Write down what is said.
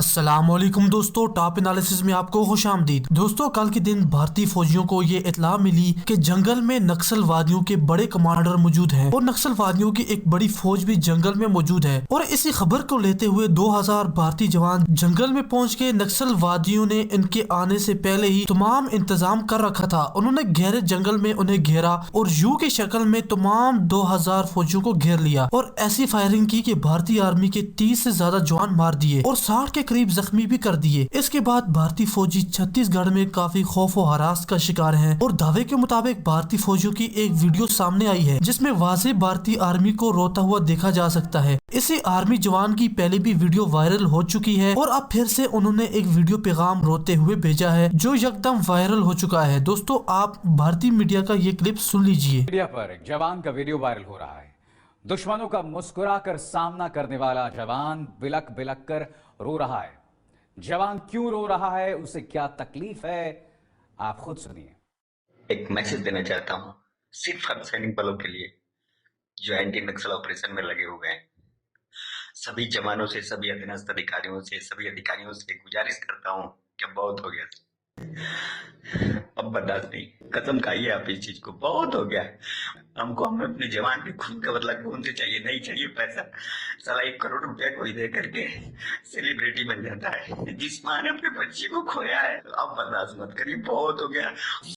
अस्सलामुअलैकुम दोस्तों, top analysis में आपको खुशामदीद। दोस्तों, कल के दिन भारतीय फौजियों को ये इत्तला मिली कि जंगल में नक्सलवादियों के बड़े कमांडर मौजूद हैं और नक्सलवादियों की एक बड़ी फौज भी जंगल में मौजूद है। और इसी खबर को लेते हुए 2000 भारतीय जवान जंगल में पहुंच के नक्सलवादियों ने इनके आने से पहले ही तमाम इंतजाम कर रखा था। उन्होंने गहरे जंगल में उन्हें घेरा और यू की शक्ल में तमाम 2000 फौजियों को घेर लिया और ऐसी फायरिंग की कि भारतीय आर्मी के 30 से ज्यादा जवान मार दिए और 60 के करीब जख्मी भी कर दिए। इसके बाद भारतीय फौजी छत्तीसगढ़ में काफी खौफ और हरास का शिकार हैं और दावे के मुताबिक भारतीय फौजियों की एक वीडियो सामने आई है जिसमें वाज़ेह भारतीय आर्मी को रोता हुआ देखा जा सकता है। इसी आर्मी जवान की पहले भी वीडियो वायरल हो चुकी है और अब फिर से उन्होंने एक वीडियो पैगाम रोते हुए भेजा है जो एकदम वायरल हो चुका है। दोस्तों, आप भारतीय मीडिया का ये क्लिप सुन लीजिए। मीडिया पर एक जवान का वीडियो वायरल हो रहा है। दुश्मनों का मुस्कुराकर सामना करने वाला जवान बिलक बिलक कर रो रहा है। जवान क्यों रो रहा है, उसे क्या तकलीफ है, आप खुद सुनिए। एक मैसेज देना चाहता हूँ सिर्फ अर्धसैनिक बलों के लिए जो एंटी नक्सल ऑपरेशन में लगे हुए हैं। सभी जवानों से, सभी अधीनस्थ अधिकारियों से, सभी अधिकारियों से गुजारिश करता हूँ कि बहुत हो गया, अब बर्दाश्त नहीं। कसम खाइए आप इस चीज को, बहुत हो गया। हमको हमें अपने जवान के खून का बदला खून से चाहिए, नहीं चाहिए पैसा। साला 1 करोड़ रुपया कोई दे करके सेलिब्रिटी बन जाता है। जिस माँ ने अपने बच्चे को खोया है, अब बर्दाश्त मत करिए, बहुत हो गया।